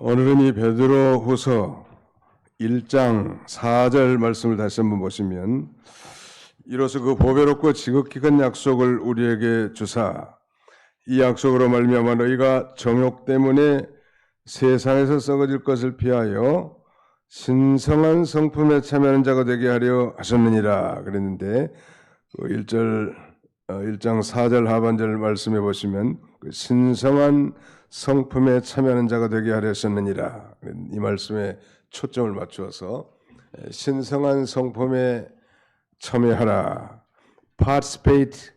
오늘은 이 베드로후서 1장 4절 말씀을 다시 한번 보시면, 이로써 그 보배롭고 지극히 큰 약속을 우리에게 주사 이 약속으로 말미암아 너희가 정욕 때문에 세상에서 썩어질 것을 피하여 신성한 성품에 참여하는 자가 되게 하려 하셨느니라 그랬는데, 1장 4절 하반절 말씀해 보시면 그 신성한 성품에 참여하는 자가 되게 하려 하셨느니라, 이 말씀에 초점을 맞추어서 신성한 성품에 참여하라, participate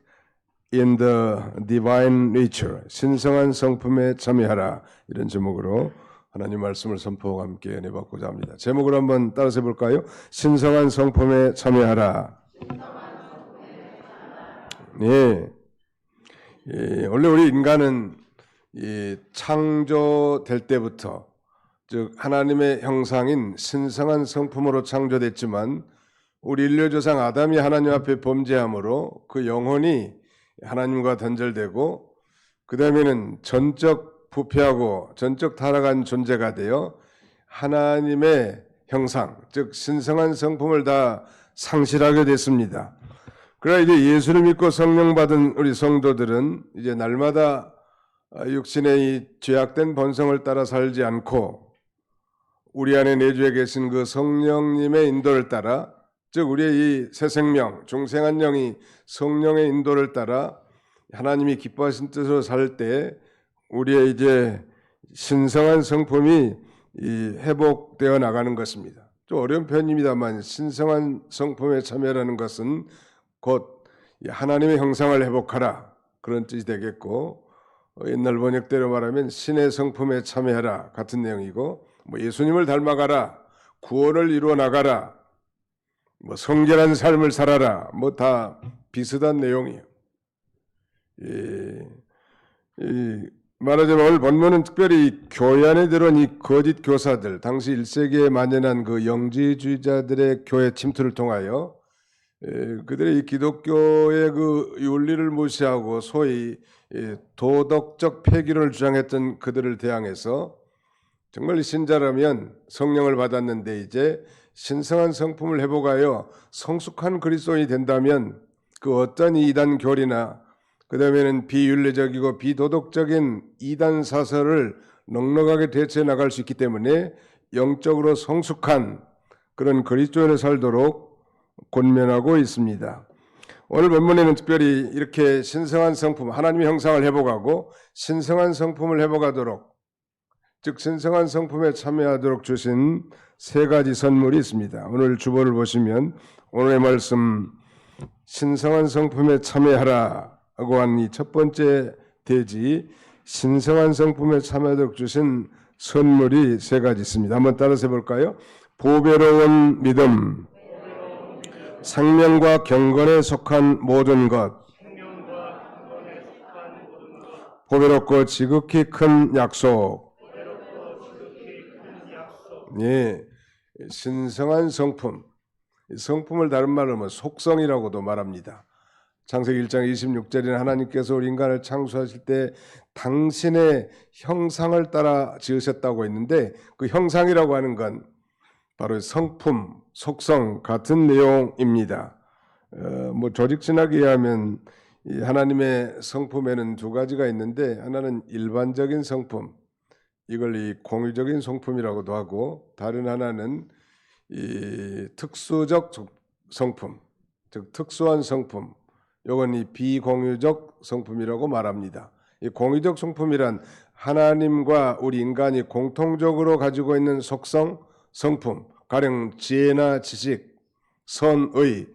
in the divine nature, 신성한 성품에 참여하라, 이런 제목으로 하나님 말씀을 선포와 함께 내받고자 합니다. 제목을 한번 따라서 해볼까요? 신성한 성품에 참여하라. 네. 원래 우리 인간은 창조될 때부터, 즉 하나님의 형상인 신성한 성품으로 창조됐지만, 우리 인류 조상 아담이 하나님 앞에 범죄함으로 그 영혼이 하나님과 단절되고, 그 다음에는 전적 부패하고 전적 타락한 존재가 되어 하나님의 형상, 즉 신성한 성품을 다 상실하게 됐습니다. 그러나 이제 예수를 믿고 성령 받은 우리 성도들은 이제 날마다 육신의 이 죄악된 본성을 따라 살지 않고 우리 안에 내주에 계신 그 성령님의 인도를 따라, 즉 우리의 이 새 생명, 중생한 영이 성령의 인도를 따라 하나님이 기뻐하신 뜻으로 살 때 우리의 이제 신성한 성품이 회복되어 나가는 것입니다. 좀 어려운 표현입니다만, 신성한 성품에 참여하는 것은 곧 하나님의 형상을 회복하라, 그런 뜻이 되겠고, 옛날 번역대로 말하면 신의 성품에 참여하라 같은 내용이고, 예수님을 닮아가라, 구원을 이루어 나가라, 성결한 삶을 살아라, 다 비슷한 내용이에요. 말하자면 오늘 본문은 특별히 교회 안에 들어온 이 거짓 교사들, 당시 1세기에 만연한 그 영지주의자들의 교회 침투를 통하여 그들의 이 기독교의 그 윤리를 무시하고 소위 도덕적 폐기를 주장했던 그들을 대항해서, 정말 신자라면 성령을 받았는데 이제 신성한 성품을 회복하여 성숙한 그리스도인이 된다면 그 어떤 이단 교리나 그 다음에는 비윤리적이고 비도덕적인 이단 사설을 넉넉하게 대처해 나갈 수 있기 때문에 영적으로 성숙한 그런 그리스도인을 살도록 권면하고 있습니다. 오늘 본문에는 특별히 이렇게 신성한 성품, 하나님의 형상을 회복하고 신성한 성품을 회복하도록, 즉 신성한 성품에 참여하도록 주신 세 가지 선물이 있습니다. 오늘 주보를 보시면 오늘의 말씀, 신성한 성품에 참여하라고 한 이 첫 번째 대지, 신성한 성품에 참여하도록 주신 선물이 세 가지 있습니다. 한번 따라서 해볼까요? 보배로운 믿음, 생명과 경건에 속한 모든 것, 보배롭고 지극히 큰 약속. 예, 신성한 성품, 성품을 다른 말로 하면 속성이라고도 말합니다. 창세기 1장 26절에는 하나님께서 우리 인간을 창조하실 때 당신의 형상을 따라 지으셨다고 했는데, 그 형상이라고 하는 건 바로 성품, 속성 같은 내용입니다. 조직신학에 의하면 이 하나님의 성품에는 두 가지가 있는데, 하나는 일반적인 성품, 이걸 이 공유적인 성품이라고도 하고, 다른 하나는 이 특수적 성품, 즉 특수한 성품, 이건 이 비공유적 성품이라고 말합니다. 이 공유적 성품이란 하나님과 우리 인간이 공통적으로 가지고 있는 속성, 성품, 가령 지혜나 지식, 선의,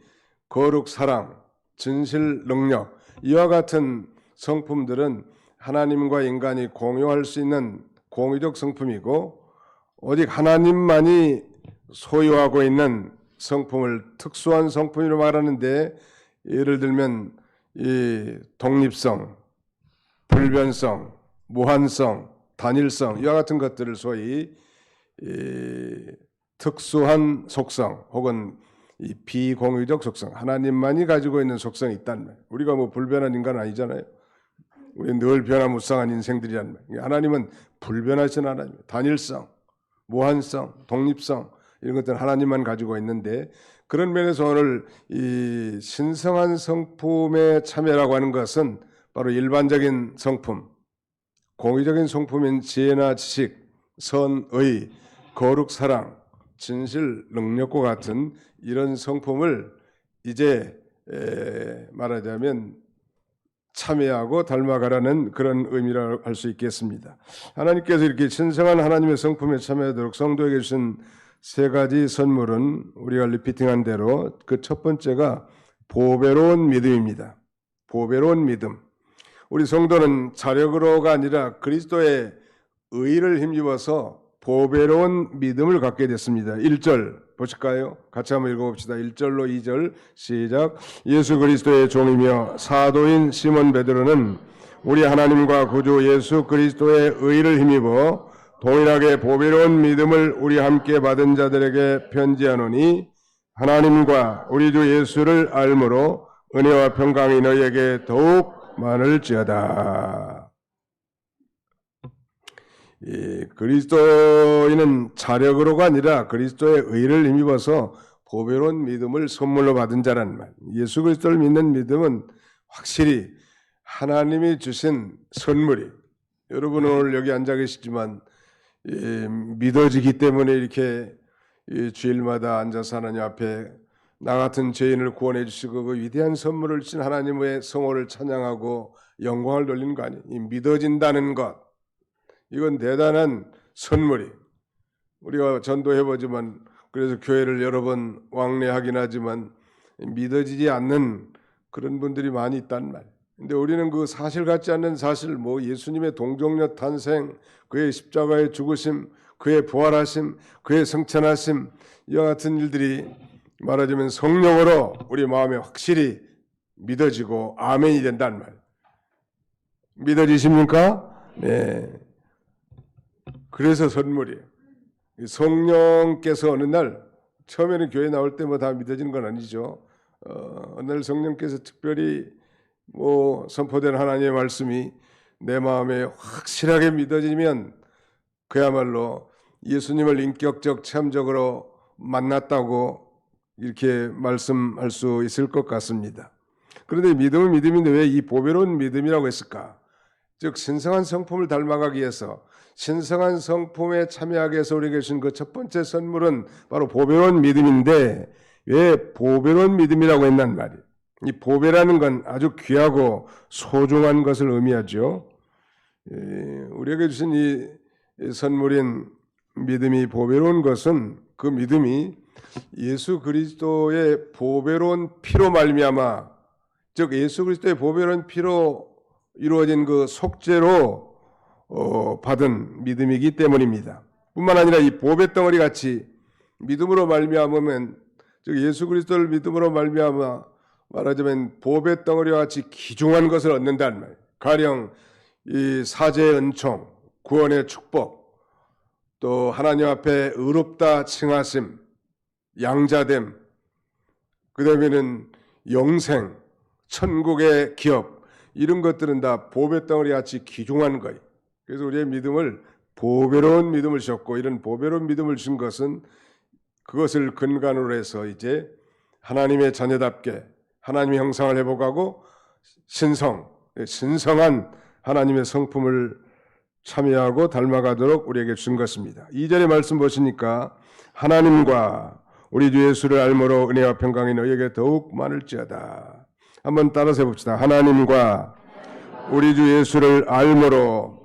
거룩, 사랑, 진실, 능력, 이와 같은 성품들은 하나님과 인간이 공유할 수 있는 공유적 성품이고, 오직 하나님만이 소유하고 있는 성품을 특수한 성품으로 말하는데, 예를 들면 이 독립성, 불변성, 무한성, 단일성, 이와 같은 것들을 소위 특수한 속성 혹은 이 비공유적 속성, 하나님만이 가지고 있는 속성이 있다는 거예요. 우리가 불변한 인간은 아니잖아요. 우리 늘 변화무쌍한 인생들이란 말이에요. 하나님은 불변하신 하나님, 단일성, 무한성, 독립성 이런 것들은 하나님만 가지고 있는데 그런 면에서 오늘 이 신성한 성품에 참여라고 하는 것은 바로 일반적인 성품, 공의적인 성품인 지혜나 지식, 선의, 거룩, 사랑, 진실, 능력과 같은 이런 성품을 이제 말하자면 참여하고 닮아가라는 그런 의미라고 할 수 있겠습니다. 하나님께서 이렇게 신성한 하나님의 성품에 참여하도록 성도에게 주신 세 가지 선물은 우리가 리피팅한 대로 그 첫 번째가 보배로운 믿음입니다. 보배로운 믿음. 우리 성도는 자력으로가 아니라 그리스도의 의를 힘입어서 보배로운 믿음을 갖게 됐습니다. 1절 보실까요? 같이 한번 읽어봅시다. 1절로 2절 시작. 예수 그리스도의 종이며 사도인 시몬 베드로는 우리 하나님과 구주 예수 그리스도의 의를 힘입어 동일하게 보배로운 믿음을 우리 함께 받은 자들에게 편지하노니 하나님과 우리 주 예수를 알므로 은혜와 평강이 너희에게 더욱 많을지어다. 그리스도인은 자력으로가 아니라 그리스도의 의를 힘입어서 보배로운 믿음을 선물로 받은 자란 말. 예수 그리스도를 믿는 믿음은 확실히 하나님이 주신 선물이. 여러분 오늘 여기 앉아 계시지만 믿어지기 때문에 이렇게 주일마다 앉아서 하나님 앞에 나 같은 죄인을 구원해 주시고 그 위대한 선물을 주신 하나님의 성호를 찬양하고 영광을 돌리는 거 아니에요. 믿어진다는 것. 이건 대단한 선물이. 우리가 전도해보지만 그래서 교회를 여러 번 왕래하긴 하지만 믿어지지 않는 그런 분들이 많이 있단 말이에요. 근데 우리는 그 사실 같지 않는 사실, 예수님의 동정녀 탄생, 그의 십자가의 죽으심, 그의 부활하심, 그의 성천하심, 이와 같은 일들이 말하자면 성령으로 우리 마음에 확실히 믿어지고 아멘이 된다는 말. 믿어지십니까? 네. 그래서 선물이에요. 성령께서 어느 날 처음에는 교회 나올 때 다 믿어지는 건 아니죠. 어느 날 성령께서 특별히 선포된 하나님의 말씀이 내 마음에 확실하게 믿어지면 그야말로 예수님을 인격적 체험적으로 만났다고 이렇게 말씀할 수 있을 것 같습니다. 그런데 믿음은 믿음인데 왜 이 보배로운 믿음이라고 했을까? 즉 신성한 성품을 닮아가기 위해서 신성한 성품에 참여하기 위해서 우리에게 주신 그 첫 번째 선물은 바로 보배로운 믿음인데 왜 보배로운 믿음이라고 했단 말이에요. 이 보배라는 건 아주 귀하고 소중한 것을 의미하죠. 우리에게 주신 이 선물인 믿음이 보배로운 것은 그 믿음이 예수 그리스도의 보배로운 피로 말미암아, 즉 예수 그리스도의 보배로운 피로 이루어진 그 속죄로 받은 믿음이기 때문입니다. 뿐만 아니라 이 보배 덩어리 같이 믿음으로 말미암으면, 즉 예수 그리스도를 믿음으로 말미암아 말하자면 보배 덩어리와 같이 귀중한 것을 얻는다는 말. 가령 이 사제의 은총, 구원의 축복, 또 하나님 앞에 의롭다 칭하심, 양자됨, 그 다음에는 영생, 천국의 기업, 이런 것들은 다 보배 덩어리 같이 귀중한 거예요. 그래서 우리의 믿음을 보배로운 믿음을 주셨고, 이런 보배로운 믿음을 준 것은 그것을 근간으로 해서 이제 하나님의 자녀답게 하나님의 형상을 회복하고 신성한 하나님의 성품을 참여하고 닮아가도록 우리에게 준 것입니다. 2절의 말씀 보시니까 하나님과 우리 주 예수를 알므로 은혜와 평강이 너희에게 더욱 많을지어다. 한번 따라서 해봅시다. 하나님과 우리 주 예수를 알므로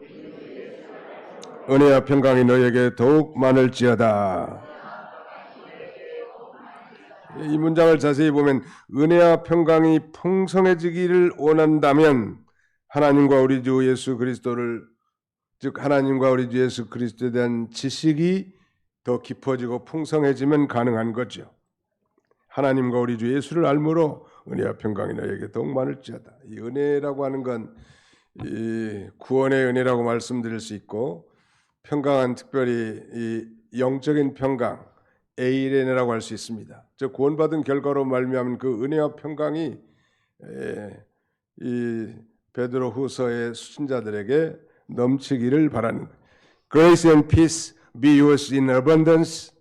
은혜와 평강이 너희에게 더욱 많을지어다. 이 문장을 자세히 보면 은혜와 평강이 풍성해지기를 원한다면 하나님과 우리 주 예수 그리스도를, 즉 하나님과 우리 주 예수 그리스도에 대한 지식이 더 깊어지고 풍성해지면 가능한 거죠. 하나님과 우리 주 예수를 알므로 은혜와 평강이 너희에게 더욱 많을지어다. 이 은혜라고 하는 건 이 구원의 은혜라고 말씀드릴 수 있고, 평강은 특별히 이 영적인 평강, 에이레네라고 할 수 있습니다. 즉 구원받은 결과로 말미암은 그 은혜와 평강이 이 베드로후서의 수신자들에게 넘치기를 바라는 Grace and peace be yours in abundance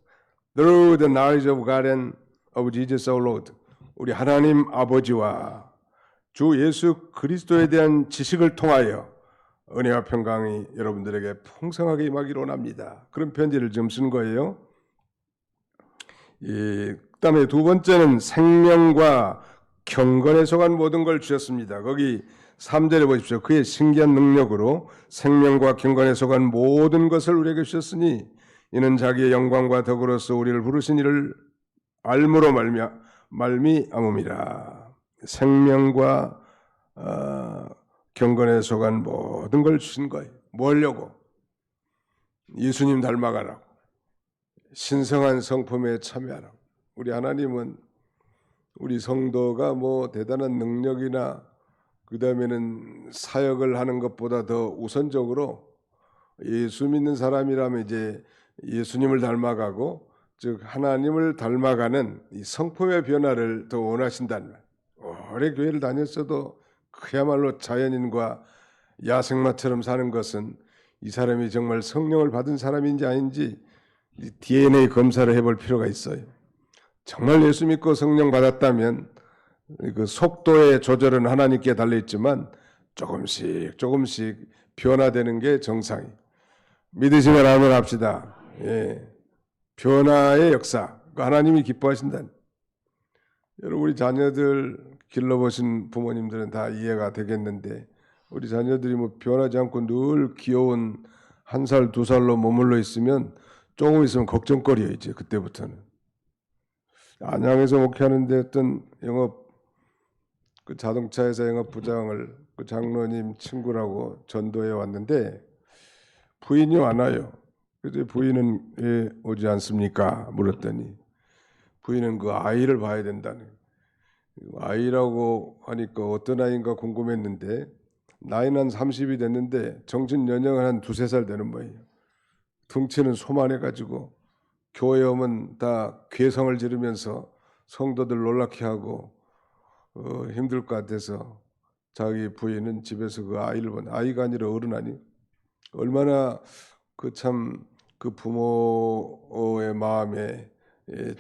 through the knowledge of God and of Jesus our Lord. 우리 하나님 아버지와 주 예수 그리스도에 대한 지식을 통하여 은혜와 평강이 여러분들에게 풍성하게 임하기를 원합니다. 그런 편지를 지금 쓴 거예요. 그다음에 두 번째는 생명과 경건에 속한 모든 걸 주셨습니다. 거기 3절에 보십시오. 그의 신기한 능력으로 생명과 경건에 속한 모든 것을 우리에게 주셨으니 이는 자기의 영광과 덕으로서 우리를 부르신 이를 알므로 말미암음이라. 생명과 경건에 속한 모든 걸 주신 거예요. 뭐 하려고? 예수님 닮아가라고. 신성한 성품에 참여하라고. 우리 하나님은 우리 성도가 뭐 대단한 능력이나 그 다음에는 사역을 하는 것보다 더 우선적으로 예수 믿는 사람이라면 이제 예수님을 닮아가고 즉 하나님을 닮아가는 이 성품의 변화를 더 원하신다는 말. 오래 교회를 다녔어도 그야말로 자연인과 야생마처럼 사는 것은 이 사람이 정말 성령을 받은 사람인지 아닌지 DNA 검사를 해볼 필요가 있어요. 정말 예수 믿고 성령 받았다면 그 속도의 조절은 하나님께 달려있지만 조금씩 변화되는 게 정상이. 믿으시면 아멘 합시다. 예. 변화의 역사, 하나님이 기뻐하신다. 여러분 우리 자녀들 길러보신 부모님들은 다 이해가 되겠는데 우리 자녀들이 뭐 변하지 않고 늘 귀여운 1살, 2살로 머물러 있으면 조금 있으면 걱정거리예요. 이제 그때부터는. 안양에서 목회하는데 어떤 영업 그 자동차 회사 영업 부장을 그 장로님 친구라고 전도해 왔는데 부인이 안 와요. 그래서 부인은 왜 오지 않습니까? 물었더니 부인은 그 아이를 봐야 된다는. 아이라고 하니까 어떤 아이인가 궁금했는데 나이는 한 30이 됐는데 정신 연령은 한 2-3살 되는 거예요. 덩치는 소만해가지고 교회 오면 다 괴성을 지르면서 성도들 놀라게 하고 힘들 것 같아서 자기 부인은 집에서 그 아이를 본 아이가 아니라 어른 아니 얼마나 그 부모의 마음에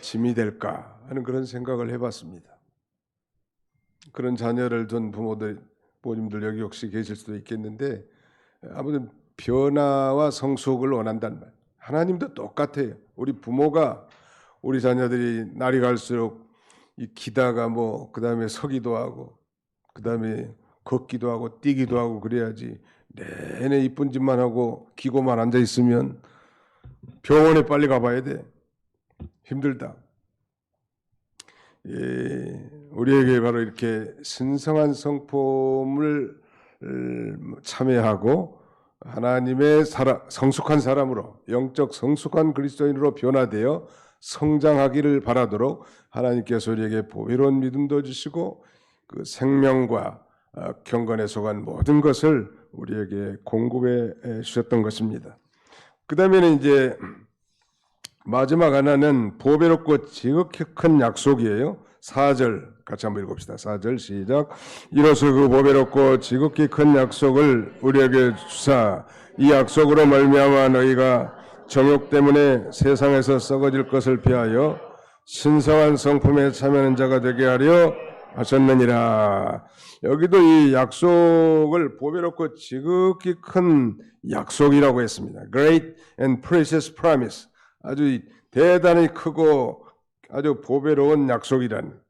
짐이 될까 하는 그런 생각을 해봤습니다. 그런 자녀를 둔 부모님들 여기 혹시 계실 수도 있겠는데 아무튼 변화와 성숙을 원한다는 말. 하나님도 똑같아요. 우리 부모가 우리 자녀들이 날이 갈수록 기다가 그 다음에 서기도 하고 그 다음에 걷기도 하고 뛰기도 하고 그래야지 내내 이쁜 짓만 하고 기고만 앉아 있으면 병원에 빨리 가봐야 돼. 힘들다. 우리에게 바로 이렇게 신성한 성품을 참여하고 하나님의 성숙한 사람으로 영적 성숙한 그리스도인으로 변화되어 성장하기를 바라도록 하나님께서 우리에게 보배로운 믿음도 주시고 그 생명과 경건에 속한 모든 것을 우리에게 공급해 주셨던 것입니다. 그 다음에는 이제 마지막 하나는 보배롭고 지극히 큰 약속이에요. 4절 같이 한번 읽읍시다. 4절 시작. 이로써 그 보배롭고 지극히 큰 약속을 우리에게 주사 이 약속으로 말미암아 너희가 정욕 때문에 세상에서 썩어질 것을 피하여 신성한 성품에 참여하는 자가 되게 하려 하셨느니라. 여기도 이 약속을 보배롭고 지극히 큰 약속이라고 했습니다. Great and precious promise. 아주 대단히 크고 아주 보배로운 약속이란.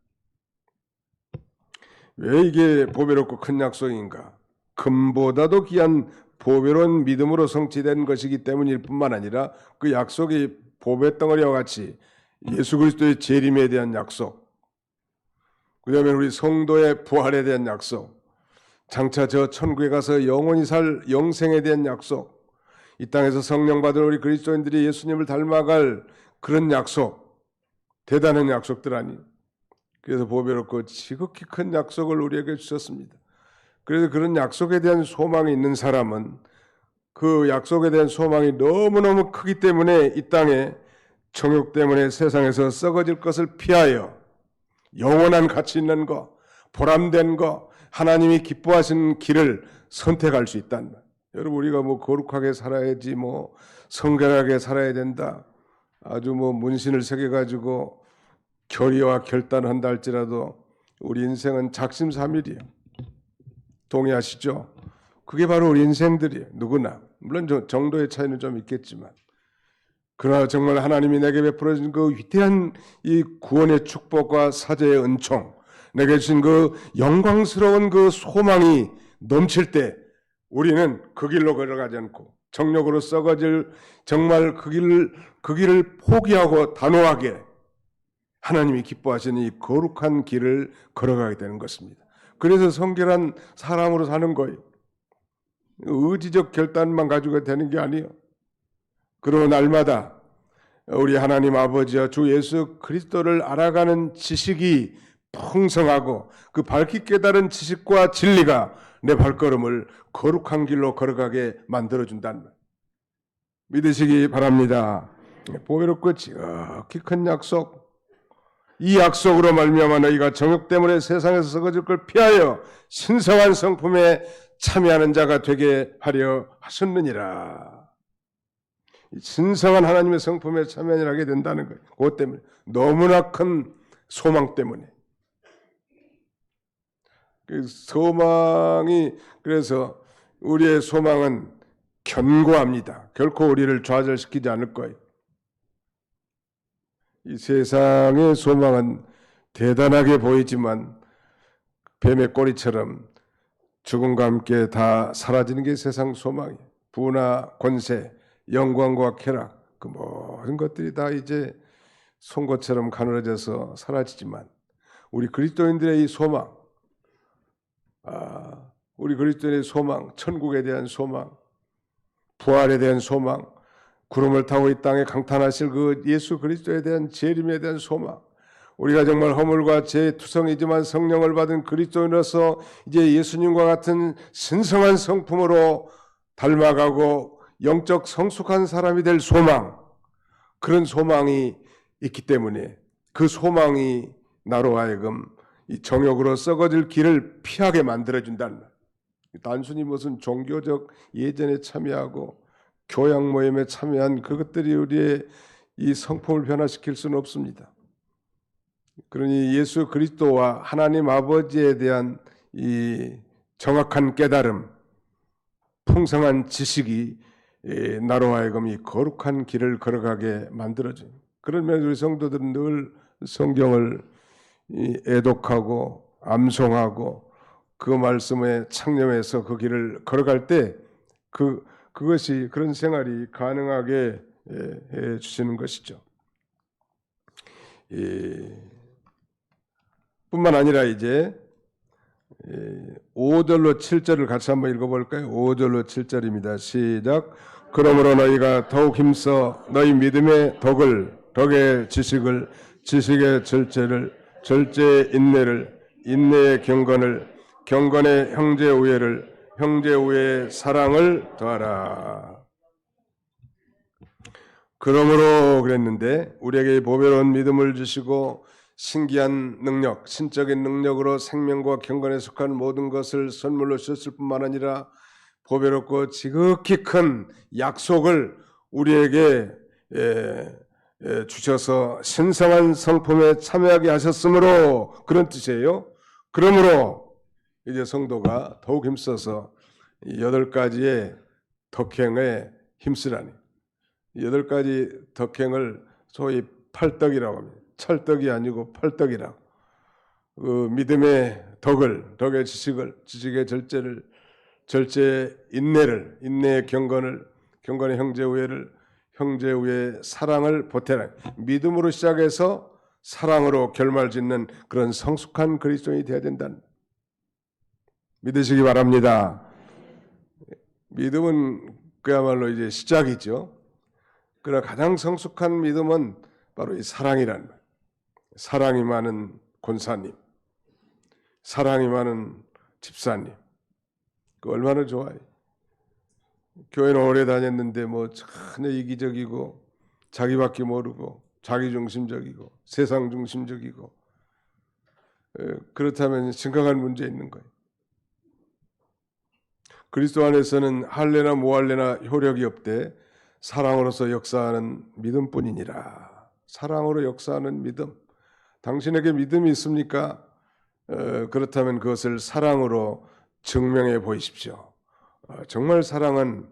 왜 이게 보배롭고 큰 약속인가? 금보다도 귀한 보배로운 믿음으로 성취된 것이기 때문일 뿐만 아니라 그 약속이 보배덩어리와 같이 예수 그리스도의 재림에 대한 약속, 그 다음에 우리 성도의 부활에 대한 약속, 장차 저 천국에 가서 영원히 살 영생에 대한 약속, 이 땅에서 성령 받은 우리 그리스도인들이 예수님을 닮아갈 그런 약속, 대단한 약속들 아니. 그래서 보배롭고 지극히 큰 약속을 우리에게 주셨습니다. 그래서 그런 약속에 대한 소망이 있는 사람은 그 약속에 대한 소망이 너무너무 크기 때문에 이 땅에 정욕 때문에 세상에서 썩어질 것을 피하여 영원한 가치 있는 거, 보람된 거, 하나님이 기뻐하시는 길을 선택할 수 있단 말. 여러분 우리가 뭐 거룩하게 살아야지 뭐 성결하게 살아야 된다. 아주 뭐 문신을 새겨가지고 결의와 결단한다 할지라도 우리 인생은 작심삼일이에요. 동의하시죠? 그게 바로 우리 인생들이에요. 누구나. 물론 정도의 차이는 좀 있겠지만 그러나 정말 하나님이 내게 베풀어 주신 그 위대한 이 구원의 축복과 사죄의 은총, 내게 주신 그 영광스러운 그 소망이 넘칠 때 우리는 그 길로 걸어가지 않고 정욕으로 썩어질 정말 그 길을 포기하고 단호하게 하나님이 기뻐하시는 이 거룩한 길을 걸어가게 되는 것입니다. 그래서 성결한 사람으로 사는 거예요. 의지적 결단만 가지고 되는 게 아니에요. 그리고 날마다 우리 하나님 아버지와 주 예수 그리스도를 알아가는 지식이 풍성하고 그 밝히 깨달은 지식과 진리가 내 발걸음을 거룩한 길로 걸어가게 만들어준다는 말. 믿으시기 바랍니다. 보배롭고 지극히 큰 약속, 이 약속으로 말미암아 너희가 정욕 때문에 세상에서 썩어질 걸 피하여 신성한 성품에 참여하는 자가 되게 하려 하셨느니라. 신성한 하나님의 성품에 참여를 하게 된다는 거예요. 그것 때문에 너무나 큰 소망 때문에. 그 소망이 그래서 우리의 소망은 견고합니다. 결코 우리를 좌절시키지 않을 거예요. 이 세상의 소망은 대단하게 보이지만 뱀의 꼬리처럼 죽음과 함께 다 사라지는 게 세상 소망이에요. 부나 권세, 영광과 쾌락, 그 모든 것들이 다 이제 송곳처럼 가늘어져서 사라지지만 우리 그리스도인들의 이 소망, 우리 그리스도인의 소망, 천국에 대한 소망, 부활에 대한 소망, 구름을 타고 이 땅에 강탄하실 그 예수 그리스도에 대한 재림에 대한 소망, 우리가 정말 허물과 죄의 투성이지만 성령을 받은 그리스도인으로서 이제 예수님과 같은 신성한 성품으로 닮아가고 영적 성숙한 사람이 될 소망, 그런 소망이 있기 때문에 그 소망이 나로 하여금 이 정욕으로 썩어질 길을 피하게 만들어준다는 말. 단순히 무슨 종교적 예전에 참여하고 교양 모임에 참여한 그것들이 우리의 이 성품을 변화시킬 수는 없습니다. 그러니 예수 그리스도와 하나님 아버지에 대한 이 정확한 깨달음, 풍성한 지식이 나로 하여금 이 거룩한 길을 걸어가게 만들어줘요. 그러면 우리 성도들은 늘 성경을 애독하고 암송하고 그 말씀에 창념해서 그 길을 걸어갈 때 그것이 그런 생활이 가능하게 해 주시는 것이죠. 뿐만 아니라 이제 5절로 7절을 같이 한번 읽어볼까요? 5절로 7절입니다. 시작. 그러므로 너희가 더욱 힘써 너희 믿음의 덕의 지식을, 지식의 절제를, 절제의 인내를, 인내의 경건의 형제 우애를, 형제 우애의 사랑을 더하라. 그러므로 그랬는데 우리에게 보배로운 믿음을 주시고 신기한 능력, 신적인 능력으로 생명과 경건에 속한 모든 것을 선물로 주셨을 뿐만 아니라 보배롭고 지극히 큰 약속을 우리에게 주셔서 신성한 성품에 참여하게 하셨으므로, 그런 뜻이에요. 그러므로 이제 성도가 더욱 힘써서 8가지의 덕행에 힘쓰라니. 8가지 덕행을 소위 팔덕이라고 합니다. 찰떡이 아니고 팔덕이라고. 그 믿음의 덕의 지식을, 지식의 절제를, 절제의 인내를, 인내의 경건의 형제 우애를, 형제 우애의 사랑을 보태라. 믿음으로 시작해서 사랑으로 결말짓는 그런 성숙한 그리스도인이 되어야 된다는, 믿으시기 바랍니다. 믿음은 그야말로 이제 시작이죠. 그러나 가장 성숙한 믿음은 바로 이 사랑이라는 말. 사랑이 많은 권사님, 사랑이 많은 집사님, 그 얼마나 좋아요. 교회는 오래 다녔는데 뭐 전혀 이기적이고 자기밖에 모르고 자기중심적이고 세상중심적이고, 그렇다면 심각한 문제 있는 거예요. 그리스도 안에서는 할례나 무할례나 효력이 없되 사랑으로서 역사하는 믿음뿐이니라. 사랑으로 역사하는 믿음. 당신에게 믿음이 있습니까? 그렇다면 그것을 사랑으로 증명해 보이십시오. 정말 사랑은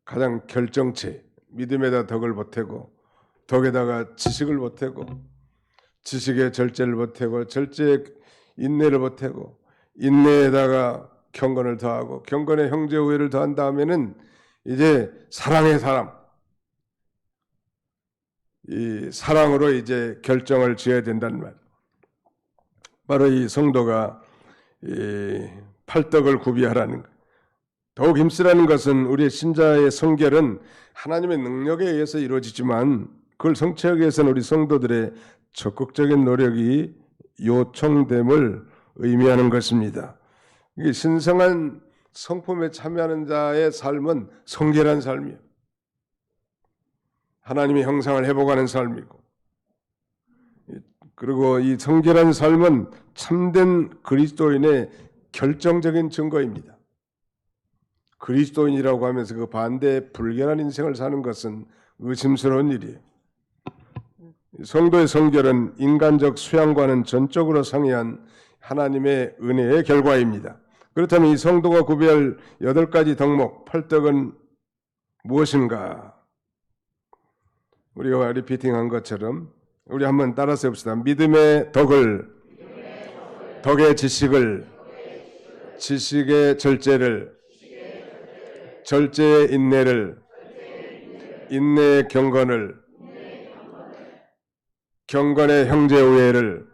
가장 결정체, 믿음에다 덕을 보태고 덕에다가 지식을 보태고 지식에 절제를 보태고 절제에 인내를 보태고 인내에다가 경건을 더하고 경건에 형제 우애를 더한 다음에는 이제 사랑의 사람, 이 사랑으로 이제 결정을 지어야 된다는 말. 바로 이 성도가 이 팔떡을 구비하라는 것. 더욱 힘쓰라는 것은 우리의 신자의 성결은 하나님의 능력에 의해서 이루어지지만 그걸 성취하기 위해서는 우리 성도들의 적극적인 노력이 요청됨을 의미하는 것입니다. 이게 신성한 성품에 참여하는 자의 삶은 성결한 삶이에요. 하나님의 형상을 회복하는 삶이고, 그리고 이 성결한 삶은 참된 그리스도인의 결정적인 증거입니다. 그리스도인이라고 하면서 그 반대의 불결한 인생을 사는 것은 의심스러운 일이에요. 성도의 성결은 인간적 수양과는 전적으로 상이한 하나님의 은혜의 결과입니다. 그렇다면 이 성도가 구비할 8가지 덕목, 팔떡은 무엇인가? 우리가 리피팅한 것처럼 우리 한번 따라서 해봅시다. 믿음의 덕을, 덕의 지식을, 지식의 절제를, 절제의 인내를, 인내의 경건을, 경건의 형제 우애를,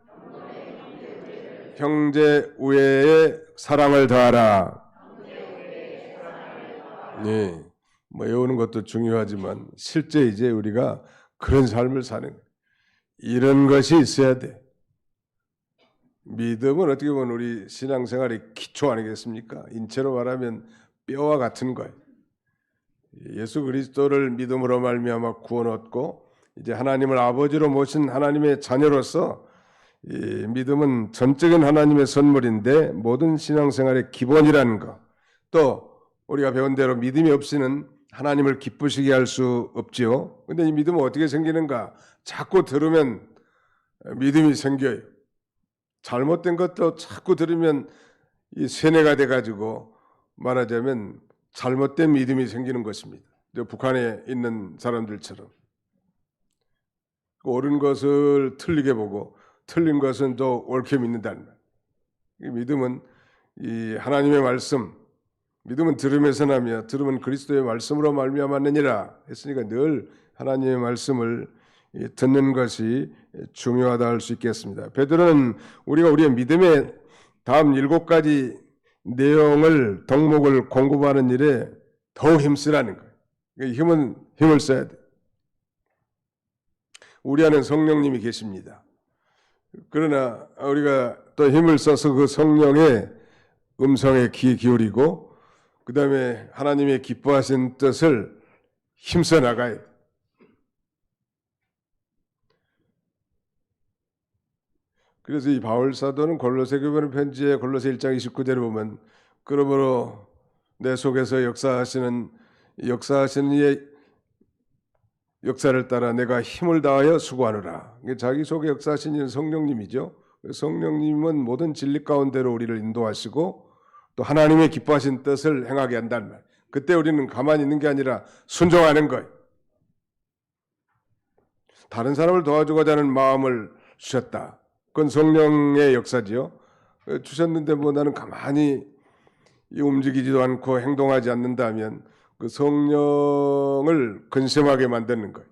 형제 우애의 사랑을 더하라. 네, 뭐 외우는 것도 중요하지만 실제 이제 우리가 그런 삶을 사는 거예요. 이런 것이 있어야 돼. 믿음은 어떻게 보면 우리 신앙생활의 기초 아니겠습니까? 인체로 말하면 뼈와 같은 거예요. 예수 그리스도를 믿음으로 말미암아 구원 얻고 이제 하나님을 아버지로 모신 하나님의 자녀로서 이 믿음은 전적인 하나님의 선물인데 모든 신앙생활의 기본이라는 것. 또 우리가 배운 대로 믿음이 없이는 하나님을 기쁘시게 할 수 없지요. 근데 이 믿음은 어떻게 생기는가? 자꾸 들으면 믿음이 생겨요. 잘못된 것도 자꾸 들으면 이 세뇌가 돼가지고 말하자면 잘못된 믿음이 생기는 것입니다. 북한에 있는 사람들처럼 옳은 것을 틀리게 보고 틀린 것은 또 옳게 믿는다는 말. 이 믿음은 이 하나님의 말씀, 믿음은 들음에서 나며 들음은 그리스도의 말씀으로 말미암았느니라 했으니까 늘 하나님의 말씀을 듣는 것이 중요하다 할 수 있겠습니다. 베드로는 우리가 우리의 믿음의 다음 7가지 내용을 덕목을 공급하는 일에 더욱 힘쓰라는 거예요. 힘을 써야 돼. 우리 안에 성령님이 계십니다. 그러나 우리가 또 힘을 써서 그 성령의 음성에 귀 기울이고 그 다음에 하나님의 기뻐하신 뜻을 힘써 나가야 돼. 그래서 이 바울 사도는 골로새 교회 편지에 골로새 1장 29절을 보면 그러므로 내 속에서 역사하시는 이의 역사를 따라 내가 힘을 다하여 수고하노라. 자기 속에 역사하신 이는 성령님이죠. 성령님은 모든 진리 가운데로 우리를 인도하시고 또 하나님의 기뻐하신 뜻을 행하게 한다는 말. 그때 우리는 가만히 있는 게 아니라 순종하는 거예요. 다른 사람을 도와주고자 하는 마음을 주셨다. 그건 성령의 역사지요. 주셨는데 뭐 나는 가만히 움직이지도 않고 행동하지 않는다면 그 성령을 근심하게 만드는 거예요.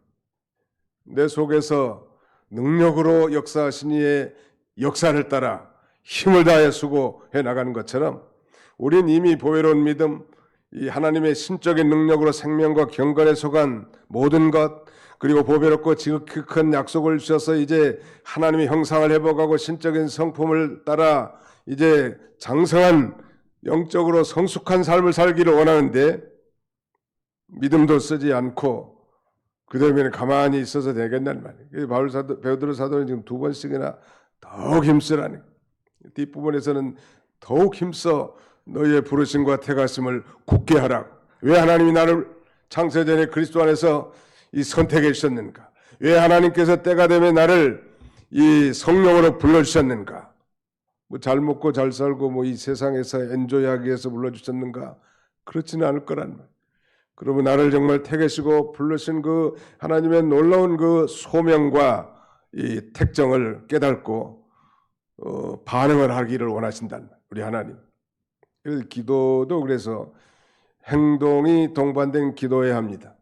내 속에서 능력으로 역사하신 이의 역사를 따라 힘을 다해 수고해 나가는 것처럼 우린 이미 보배로운 믿음, 이 하나님의 신적인 능력으로 생명과 경건에 속한 모든 것, 그리고 보배롭고 지극히 큰 약속을 주셔서 이제 하나님의 형상을 회복하고 신적인 성품을 따라 이제 장성한 영적으로 성숙한 삶을 살기를 원하는데 믿음도 쓰지 않고 그 다음에는 가만히 있어서 되겠냐는 말이에요. 바울 사도, 베드로 사도는 지금 2번씩이나 더욱 힘쓰라는 뒷부분에서는 더욱 힘써 너희의 부르심과 택하심을 굳게 하라. 왜 하나님이 나를 창세전에 그리스도 안에서 이 선택해 주셨는가? 왜 하나님께서 때가 되면 나를 이 성령으로 불러주셨는가? 뭐 잘 먹고 잘 살고 뭐 이 세상에서 엔조이하기 위해서 불러주셨는가? 그렇지는 않을 거란 말. 그러면 나를 정말 택하시고 불러신 그 하나님의 놀라운 그 소명과 이 택정을 깨닫고 반응을 하기를 원하신단 말. 우리 하나님. 그래서 기도도 그래서 행동이 동반된 기도해야 합니다.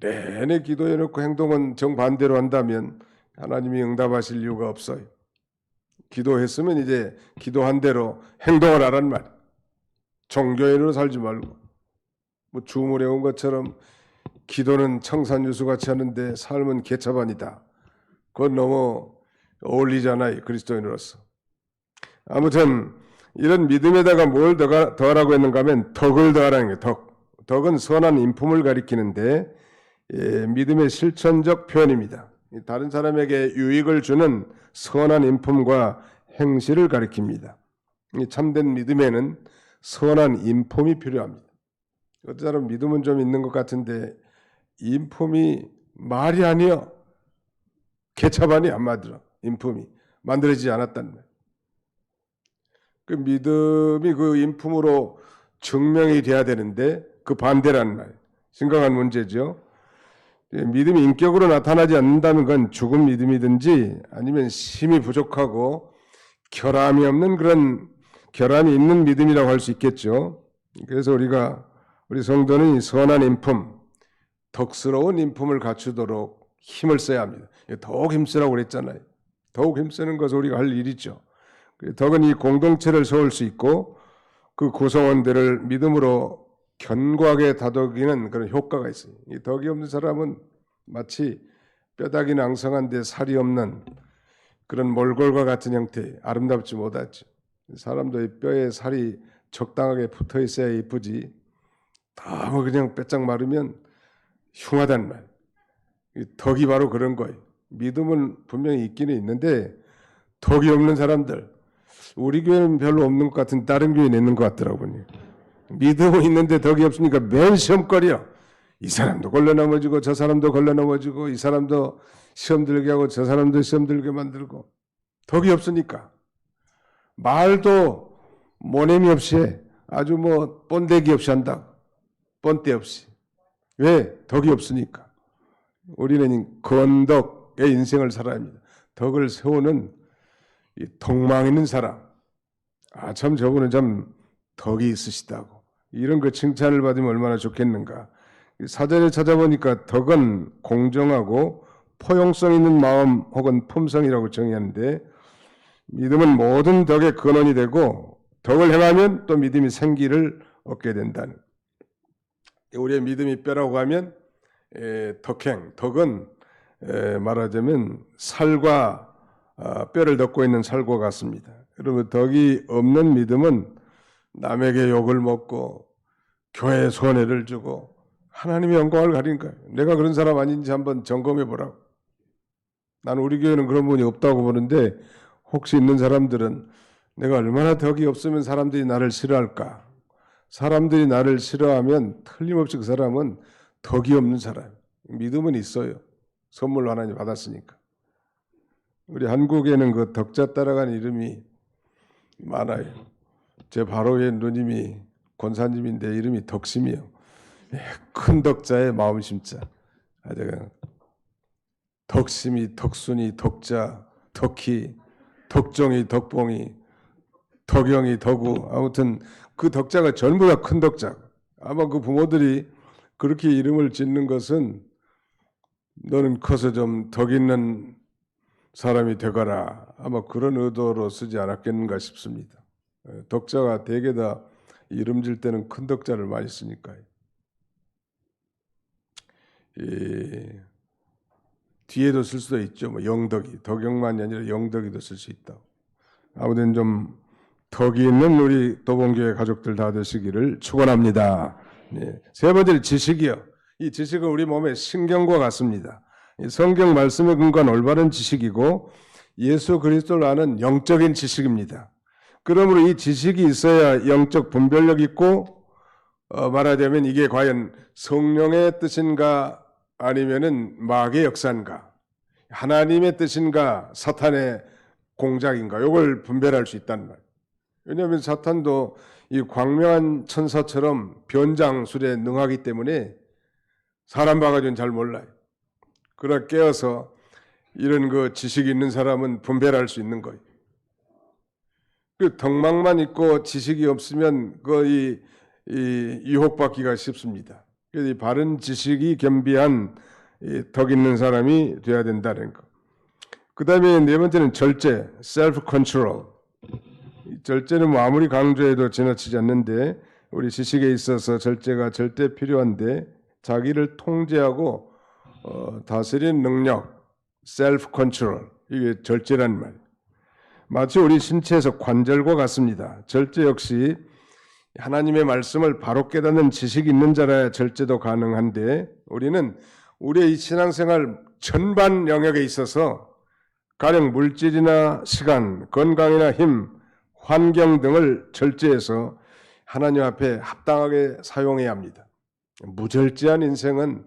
내내 기도해놓고 행동은 정반대로 한다면 하나님이 응답하실 이유가 없어요. 기도했으면 이제 기도한 대로 행동을 하란 말. 종교인으로 살지 말고 뭐 주물해 온 것처럼 기도는 청산유수 같이 하는데 삶은 개차반이다. 그건 너무 어울리잖아요. 그리스도인으로서. 아무튼 이런 믿음에다가 뭘 더하라고 했는가 하면 덕을 더하라는 거예요. 덕은 선한 인품을 가리키는데 믿음의 실천적 표현입니다. 다른 사람에게 유익을 주는 선한 인품과 행실을 가리킵니다. 참된 믿음에는 선한 인품이 필요합니다. 어떤 사람 믿음은 좀 있는 것 같은데 인품이 말이 아니요. 개차반이 한마디로 인품이 만들어지지 않았단 말이에요. 그 믿음이 그 인품으로 증명이 돼야 되는데 그 반대란 말이에요. 심각한 문제죠. 믿음이 인격으로 나타나지 않는다는 건 죽은 믿음이든지 아니면 힘이 부족하고 결함이 없는 그런 결함이 있는 믿음이라고 할 수 있겠죠. 그래서 우리 성도는 선한 인품, 덕스러운 인품을 갖추도록 힘을 써야 합니다. 더욱 힘쓰라고 그랬잖아요. 더욱 힘쓰는 것은 우리가 할 일이죠. 덕은 이 공동체를 세울 수 있고 그 구성원들을 믿음으로 견고하게 다독이는 그런 효과가 있어요. 이 덕이 없는 사람은 마치 뼈다귀 낭성한데 살이 없는 그런 몰골과 같은 형태, 아름답지 못하죠. 사람도 이 뼈에 살이 적당하게 붙어 있어야 이쁘지. 너무 그냥 빼짝 마르면 흉하단 말. 덕이 바로 그런 거예요. 믿음은 분명히 있기는 있는데 덕이 없는 사람들, 우리 교회는 별로 없는 것 같은 다른 교회는 있는 것 같더라고요. 믿음은 있는데 덕이 없으니까 매일 시험거리야. 이 사람도 걸려 넘어지고 저 사람도 걸려 넘어지고 이 사람도 시험 들게 하고 저 사람도 시험 들게 만들고 덕이 없으니까 말도 모내미 없이 해. 아주 뭐 본데기 없이 한다. 본때 없이. 왜? 덕이 없으니까. 우리는 건덕의 인생을 살아야 합니다. 덕을 세우는 이 덕망 있는 사람. 아, 참 저분은 참 덕이 있으시다고. 이런 그 칭찬을 받으면 얼마나 좋겠는가. 사전에 찾아보니까 덕은 공정하고 포용성 있는 마음 혹은 품성이라고 정의하는데 믿음은 모든 덕의 근원이 되고 덕을 행하면 또 믿음이 생기를 얻게 된다는. 우리의 믿음이 뼈라고 하면 덕행, 덕은 말하자면 살과 뼈를 덮고 있는 살과 같습니다. 여러분 덕이 없는 믿음은 남에게 욕을 먹고 교회에 손해를 주고 하나님의 영광을 가린 거예요. 내가 그런 사람 아닌지 한번 점검해 보라고. 나는 우리 교회는 그런 분이 없다고 보는데 혹시 있는 사람들은 내가 얼마나 덕이 없으면 사람들이 나를 싫어할까? 사람들이 나를 싫어하면 틀림없이 그 사람은 덕이 없는 사람. 믿음은 있어요. 선물로 하나님 받았으니까. 우리 한국에는 그 덕자 따라가는 이름이 많아요. 제 바로 위에 누님이 권사님인데 이름이 덕심이요. 큰 덕자의 마음심자. 덕심이, 덕순이, 덕자, 덕희, 덕정이, 덕봉이, 덕영이, 덕우. 아무튼 그 덕자가 전부 다 큰 덕자. 아마 그 부모들이 그렇게 이름을 짓는 것은 너는 커서 좀 덕 있는 사람이 되거라. 아마 그런 의도로 쓰지 않았겠는가 싶습니다. 덕자가 대개 다 이름 질 때는 큰 덕자를 많이 쓰니까요. 뒤에도 쓸 수도 있죠. 뭐 영덕이, 덕영만이 아니라 영덕이도 쓸 수 있다. 아무튼 좀 덕이 있는 우리 도봉교회 가족들 다 되시기를 축원합니다. 네. 세 번째는 지식이요. 이 지식은 우리 몸의 신경과 같습니다. 성경 말씀에 근거한 올바른 지식이고 예수 그리스도를 아는 영적인 지식입니다. 그러므로 이 지식이 있어야 영적 분별력 있고 말하자면 이게 과연 성령의 뜻인가 아니면은 마귀의 역사인가, 하나님의 뜻인가 사탄의 공작인가, 이걸 분별할 수 있다는 말. 왜냐하면 사탄도 이 광명한 천사처럼 변장술에 능하기 때문에 사람 봐가지고는 잘 몰라요. 그러나 깨어서 이런 그 지식이 있는 사람은 분별할 수 있는 거예요. 그 덕망만 있고 지식이 없으면 거의 유혹받기가 쉽습니다. 그래서 이 바른 지식이 겸비한 덕 있는 사람이 되어야 된다는 거. 그 다음에 네 번째는 절제, self control. 절제는 뭐 아무리 강조해도 지나치지 않는데 우리 지식에 있어서 절제가 절대 필요한데 자기를 통제하고 다스리는 능력, self control, 이게 절제란 말. 마치 우리 신체에서 관절과 같습니다. 절제 역시 하나님의 말씀을 바로 깨닫는 지식이 있는 자라야 절제도 가능한데 우리는 우리의 이 신앙생활 전반 영역에 있어서 가령 물질이나 시간, 건강이나 힘, 환경 등을 절제해서 하나님 앞에 합당하게 사용해야 합니다. 무절제한 인생은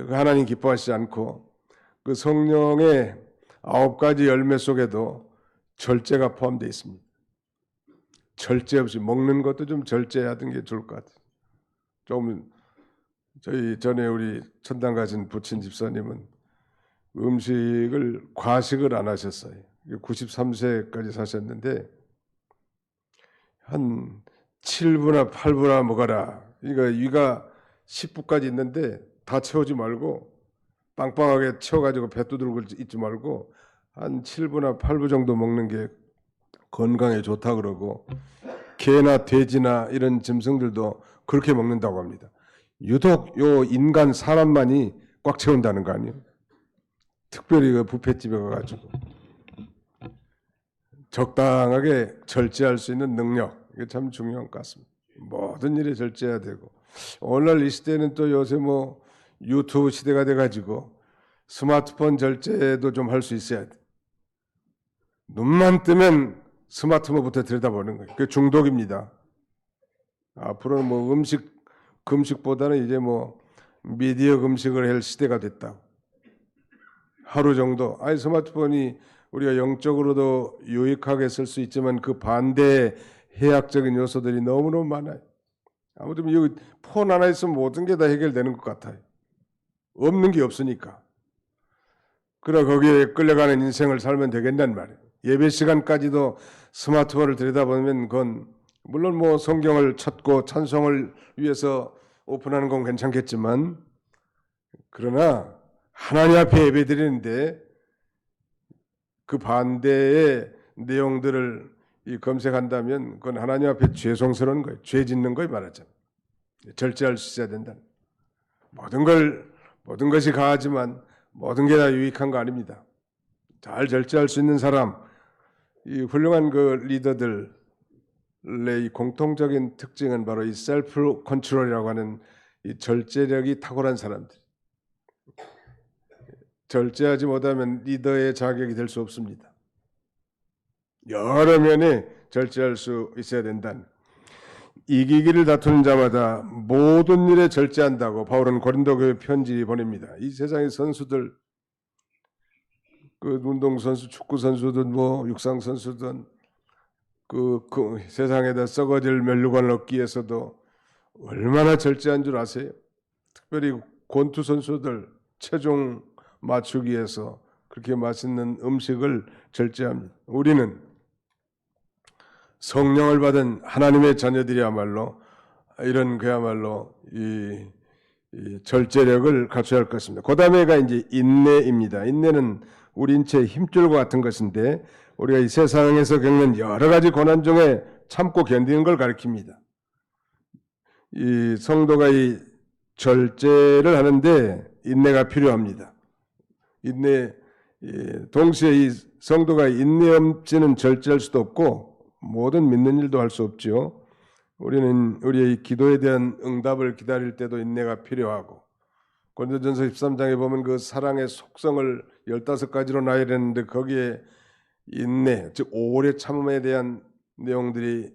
하나님 기뻐하시지 않고 그 성령의 9가지 열매 속에도 절제가 포함되어 있습니다. 절제 없이 먹는 것도 좀 절제하던 게 좋을 것 같아요. 좀 저희 전에 우리 천당 가신 부친 집사님은 음식을 과식을 안 하셨어요. 93세까지 사셨는데 한 7부나 8부나 먹어라. 그러니까 위가 10부까지 있는데 다 채우지 말고 빵빵하게 채워가지고 배 두들고 있지 말고 한 7부나 8부 정도 먹는 게 건강에 좋다 그러고 개나 돼지나 이런 짐승들도 그렇게 먹는다고 합니다. 유독 요 인간 사람만이 꽉 채운다는 거 아니에요? 특별히 그 뷔페집에 가가지고 적당하게 절제할 수 있는 능력, 이게 참 중요한 것 같습니다. 모든 일에 절제해야 되고 오늘날 이 시대는 또 요새 뭐 유튜브 시대가 돼가지고 스마트폰 절제도 좀 할 수 있어야 돼. 눈만 뜨면 스마트폰부터 들여다보는 거예요. 그게 중독입니다. 앞으로는 뭐 금식보다는 이제 뭐 미디어 금식을 할 시대가 됐다고. 하루 정도. 아니 스마트폰이 우리가 영적으로도 유익하게 쓸 수 있지만 그 반대의 해악적인 요소들이 너무너무 많아요. 아무튼 여기 폰 하나 있으면 모든 게 다 해결되는 것 같아요. 없는 게 없으니까. 그러나 거기에 끌려가는 인생을 살면 되겠단 말이에요. 예배 시간까지도 스마트폰을 들여다보면 그건 물론 뭐 성경을 찾고 찬송을 위해서 오픈하는 건 괜찮겠지만 그러나 하나님 앞에 예배 드리는데 그 반대의 내용들을 검색한다면 그건 하나님 앞에 죄송스러운 거예요. 죄 짓는 거예요, 말하자면. 절제할 수 있어야 된다. 모든 것이 가하지만 모든 게 다 유익한 거 아닙니다. 잘 절제할 수 있는 사람, 이 훌륭한 그 리더들의 이 공통적인 특징은 바로 이 셀프 컨트롤이라고 하는 이 절제력이 탁월한 사람들. 절제하지 못하면 리더의 자격이 될 수 없습니다. 여러 면에 절제할 수 있어야 된다. 이기기를 다투는 자마다 모든 일에 절제한다고 바울은 고린도교회 편지 보냅니다. 이 세상의 선수들, 그 운동선수, 축구선수든 뭐 육상선수든 그 세상에다 썩어질 면류관을 얻기 위해서도 얼마나 절제한 줄 아세요? 특별히 권투 선수들 체중 맞추기 위해서 그렇게 맛있는 음식을 절제합니다. 우리는 성령을 받은 하나님의 자녀들이야말로 이런 그야말로 이 절제력을 갖춰야 할 것입니다. 그 다음에가 이제 인내입니다. 인내는 우리 인체의 힘줄과 같은 것인데 우리가 이 세상에서 겪는 여러 가지 고난 중에 참고 견디는 걸 가리킵니다. 이 성도가 이 절제를 하는데 인내가 필요합니다. 동시에 이 성도가 인내 없이는 절제할 수도 없고 모든 믿는 일도 할 수 없죠. 우리는 우리의 기도에 대한 응답을 기다릴 때도 인내가 필요하고 고린도전서 13장에 보면 그 사랑의 속성을 15가지로 나열했는데 거기에 인내, 즉 오래 참음에 대한 내용들이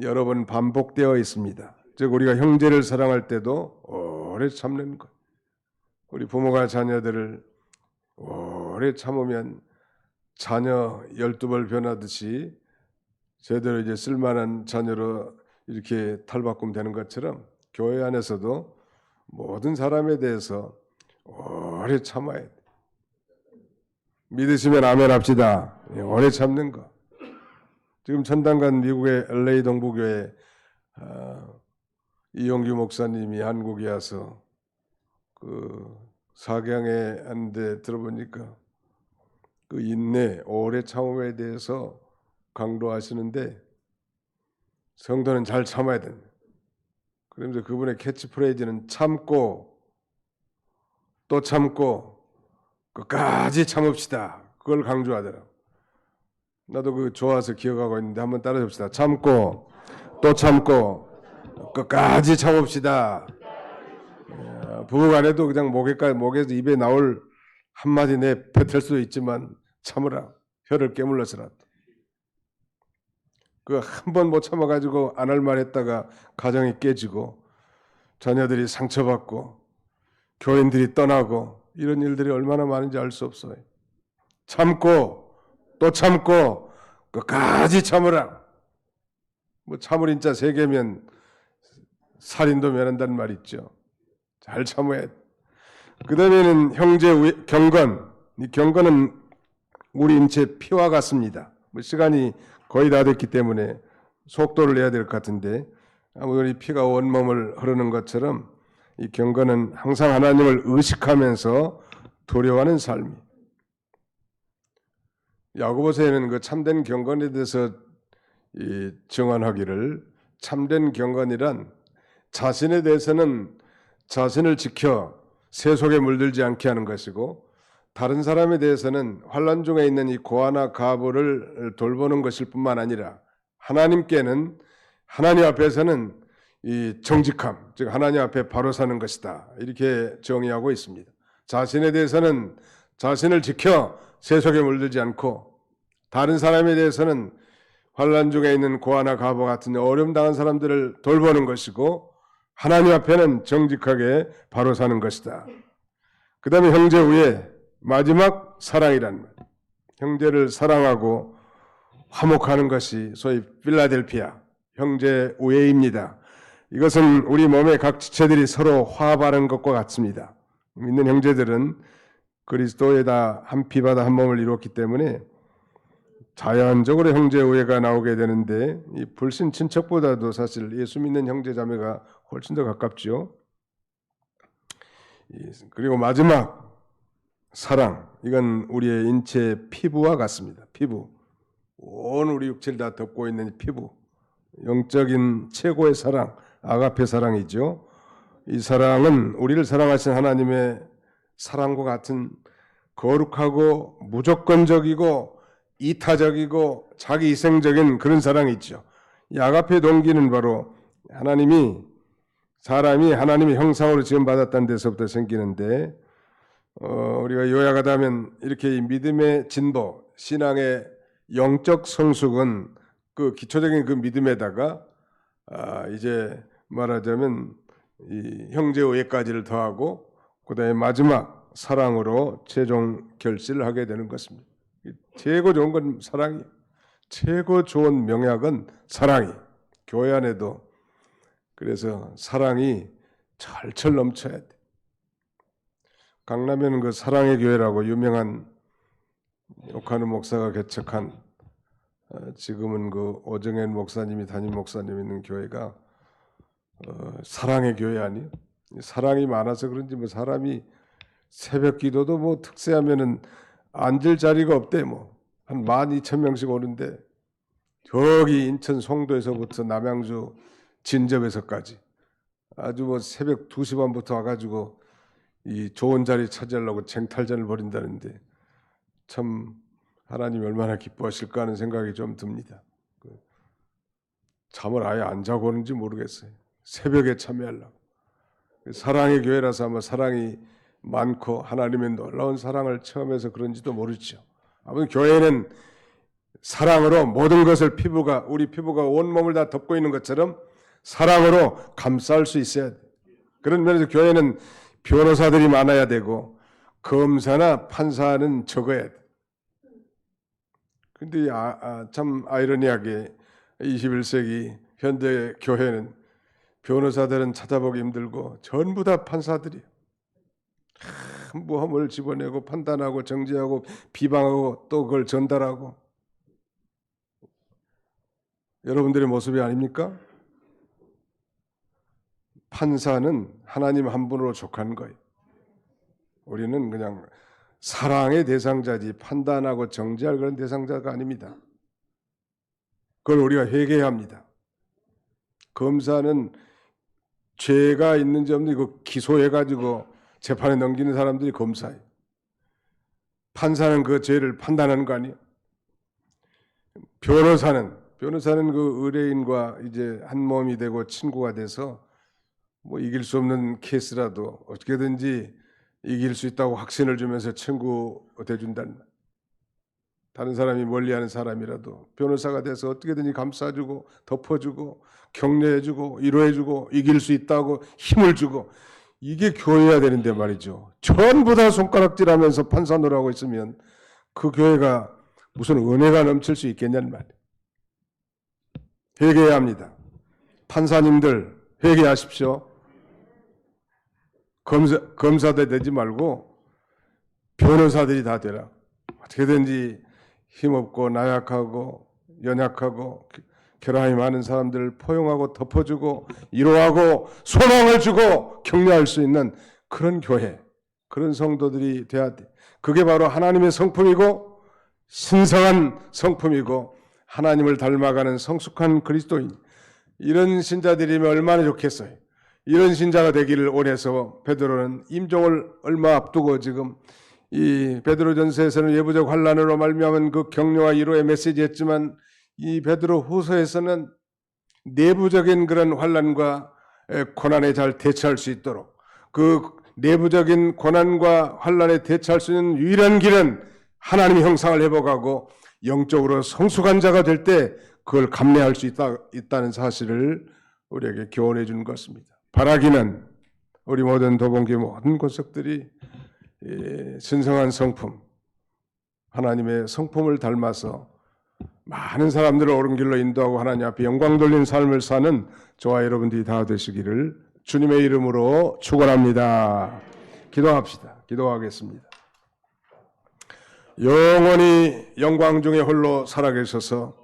여러 번 반복되어 있습니다. 즉 우리가 형제를 사랑할 때도 오래 참는 것. 우리 부모가 자녀들을 오래 참으면 자녀 12벌 변하듯이 제대로 이제 쓸만한 자녀로 이렇게 탈바꿈 되는 것처럼 교회 안에서도 모든 사람에 대해서 오래 참아야 돼. 믿으시면 아멘 합시다. 오래 참는 거. 지금 천당간 미국의 LA 동부교회 이용규 목사님이 한국에 와서 그 사경에 한데 들어보니까 그 인내, 오래 참음에 대해서 강조하시는데 성도는 잘 참아야 된다. 그러면서 그분의 캐치프레이즈는 참고 또 참고 끝까지 참읍시다. 그걸 강조하더라고. 나도 그 좋아서 기억하고 있는데 한번 따라해봅시다. 참고 또 참고 끝까지 참읍시다. 부부간에도 그냥 목에서 입에 나올 한마디 내 뱉을 수도 있지만 참으라. 혀를 깨물러서라도. 그 한 번 못 참아가지고 안 할 말 했다가 가정이 깨지고 자녀들이 상처받고 교인들이 떠나고 이런 일들이 얼마나 많은지 알 수 없어요. 참고 또 참고 끝까지 참으라. 뭐 참을 인자 3개면 살인도 면한다는 말 있죠. 잘 참아야 돼. 그 다음에는 형제 경건. 이 경건은 우리 인체 피와 같습니다. 뭐 시간이 거의 다 됐기 때문에 속도를 내야 될 것 같은데 우리 피가 온몸을 흐르는 것처럼 이 경건은 항상 하나님을 의식하면서 두려워하는 삶이. 야고보서에는 그 참된 경건에 대해서 증언하기를 참된 경건이란 자신에 대해서는 자신을 지켜 세속에 물들지 않게 하는 것이고 다른 사람에 대해서는 환난 중에 있는 이 고아나 가부를 돌보는 것일 뿐만 아니라 하나님께는 하나님 앞에서는 이 정직함, 즉 하나님 앞에 바로 사는 것이다. 이렇게 정의하고 있습니다. 자신에 대해서는 자신을 지켜 세속에 물들지 않고 다른 사람에 대해서는 환난 중에 있는 고아나 가부 같은 어려움 당한 사람들을 돌보는 것이고 하나님 앞에는 정직하게 바로 사는 것이다. 그 다음에 형제 우애, 마지막 사랑이란 말. 형제를 사랑하고 화목하는 것이 소위 필라델피아 형제 우애입니다. 이것은 우리 몸의 각 지체들이 서로 화합하는 것과 같습니다. 믿는 형제들은 그리스도에다 한 피바다 한 몸을 이뤘기 때문에 자연적으로 형제 우애가 나오게 되는데 이 불신 친척보다도 사실 예수 믿는 형제 자매가 훨씬 더 가깝죠. 그리고 마지막 사랑, 이건 우리의 인체 피부와 같습니다. 피부, 온 우리 육체를 다 덮고 있는 피부, 영적인 최고의 사랑, 아가페 사랑이죠. 이 사랑은 우리를 사랑하신 하나님의 사랑과 같은 거룩하고 무조건적이고 이타적이고 자기 희생적인 그런 사랑이 있죠. 이 아가페 동기는 바로 사람이 하나님의 형상으로 지음받았다는 데서부터 생기는데 우리가 요약하자면 이렇게 믿음의 진보, 신앙의 영적 성숙은 그 기초적인 그 믿음에다가 이제 말하자면 이 형제우애까지를 더하고 그다음에 마지막 사랑으로 최종 결실을 하게 되는 것입니다. 최고 좋은 건 사랑이에요. 최고 좋은 명약은 사랑이. 교회 안에도 그래서 사랑이 철철 넘쳐야 돼. 강남에는 그 사랑의 교회라고 유명한 옥하는 목사가 개척한 지금은 그 오정현 목사님이 담임 목사님 있는 교회가 사랑의 교회 아니에요? 사랑이 많아서 그런지 뭐 사람이 새벽 기도도 뭐 특세하면은 앉을 자리가 없대 뭐. 한 12,000명씩 오는데 저기 인천 송도에서부터 남양주 진접에서까지 아주 뭐 새벽 2시 반부터 와가지고 이 좋은 자리 찾으려고 쟁탈전을 벌인다는데 참 하나님이 얼마나 기뻐하실까 하는 생각이 좀 듭니다. 잠을 아예 안 자고 오는지 모르겠어요. 새벽에 참여하려고. 사랑의 교회라서 아마 사랑이 많고 하나님의 놀라운 사랑을 체험해서 그런지도 모르죠. 아무튼 교회는 사랑으로 모든 것을 우리 피부가 온몸을 다 덮고 있는 것처럼 사랑으로 감쌀 수 있어야 돼. 그런 면에서 교회는 변호사들이 많아야 되고 검사나 판사는 적어야 돼. 근데 참 아이러니하게 21세기 현대 교회는 변호사들은 찾아보기 힘들고 전부 다 판사들이에요. 모험을 집어내고 판단하고 정죄하고 비방하고 또 그걸 전달하고. 여러분들의 모습이 아닙니까? 판사는 하나님 한 분으로 족한 거예요. 우리는 그냥 사랑의 대상자지 판단하고 정죄할 그런 대상자가 아닙니다. 그걸 우리가 회개해야 합니다. 검사는 죄가 있는지 없는지 그 기소해가지고 재판에 넘기는 사람들이 검사예요. 판사는 그 죄를 판단하는 거 아니에요. 변호사는 그 의뢰인과 이제 한 몸이 되고 친구가 돼서 뭐 이길 수 없는 케이스라도 어떻게든지 이길 수 있다고 확신을 주면서 친구 돼준다는 말. 다른 사람이 멀리하는 사람이라도 변호사가 돼서 어떻게든지 감싸주고 덮어주고 격려해주고 위로해주고 이길 수 있다고 힘을 주고, 이게 교회여야 되는데 말이죠. 전부 다 손가락질하면서 판사 노릇하고 있으면 그 교회가 무슨 은혜가 넘칠 수 있겠냐는 말이에요. 회개해야 합니다. 판사님들 회개하십시오. 검사들 되지 말고 변호사들이 다 되라. 어떻게든지 힘없고 나약하고 연약하고 결함이 많은 사람들을 포용하고 덮어주고 위로하고 소망을 주고 격려할 수 있는 그런 교회, 그런 성도들이 돼야 돼. 그게 바로 하나님의 성품이고 신성한 성품이고 하나님을 닮아가는 성숙한 그리스도인, 이런 신자들이면 얼마나 좋겠어요. 이런 신자가 되기를 원해서 베드로는 임종을 얼마 앞두고 지금 이 베드로전서에서는 외부적 환난으로 말미암은 그 격려와 위로의 메시지였지만 이 베드로 후서에서는 내부적인 그런 환난과 고난에 잘 대처할 수 있도록, 그 내부적인 고난과 환난에 대처할 수 있는 유일한 길은 하나님의 형상을 회복하고 영적으로 성숙한 자가 될 때 그걸 감내할 수 있다는 사실을 우리에게 교훈해 주는 것입니다. 바라기는 우리 모든 도봉교회 모든 권속들이 신성한 성품, 하나님의 성품을 닮아서 많은 사람들을 옳은 길로 인도하고 하나님 앞에 영광 돌리는 삶을 사는 저와 여러분들이 다 되시기를 주님의 이름으로 축원합니다. 기도합시다. 기도하겠습니다. 영원히 영광 중에 홀로 살아계셔서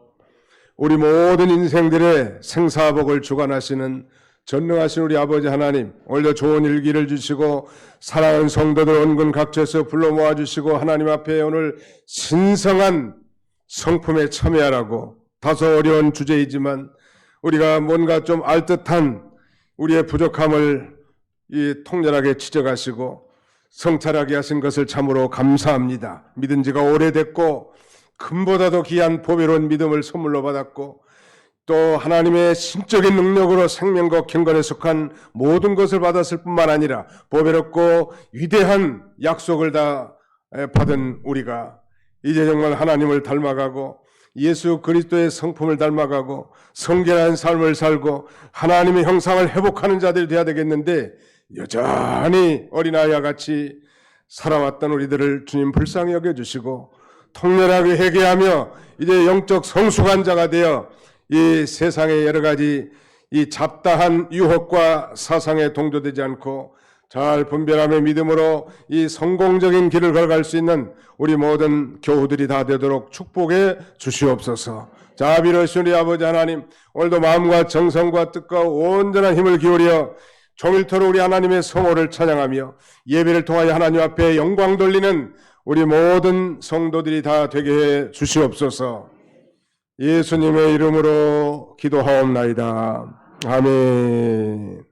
우리 모든 인생들의 생사복을 주관하시는 전능하신 우리 아버지 하나님, 오늘도 좋은 일기를 주시고 사랑하는 성도들 온근 각처에서 불러 모아주시고 하나님 앞에 오늘 신성한 성품에 참여하라고, 다소 어려운 주제이지만 우리가 뭔가 좀 알듯한 우리의 부족함을 통렬하게 지적하시고 성찰하게 하신 것을 참으로 감사합니다. 믿은 지가 오래됐고 금보다도 귀한 보배로운 믿음을 선물로 받았고 또 하나님의 신적인 능력으로 생명과 경건에 속한 모든 것을 받았을 뿐만 아니라 보배롭고 위대한 약속을 다 받은 우리가 이제 정말 하나님을 닮아가고 예수 그리스도의 성품을 닮아가고 성결한 삶을 살고 하나님의 형상을 회복하는 자들이 되어야 되겠는데, 여전히 어린아이와 같이 살아왔던 우리들을 주님 불쌍히 여겨주시고 통렬하게 회개하며 이제 영적 성숙한 자가 되어 이 세상의 여러 가지 이 잡다한 유혹과 사상에 동조되지 않고 잘 분별하며 믿음으로 이 성공적인 길을 걸어갈 수 있는 우리 모든 교우들이 다 되도록 축복해 주시옵소서. 자비로우신 우리 아버지 하나님, 오늘도 마음과 정성과 뜻과 온전한 힘을 기울여 종일토록 우리 하나님의 성호를 찬양하며 예배를 통하여 하나님 앞에 영광 돌리는 우리 모든 성도들이 다 되게 해 주시옵소서. 예수님의 이름으로 기도하옵나이다. 아멘.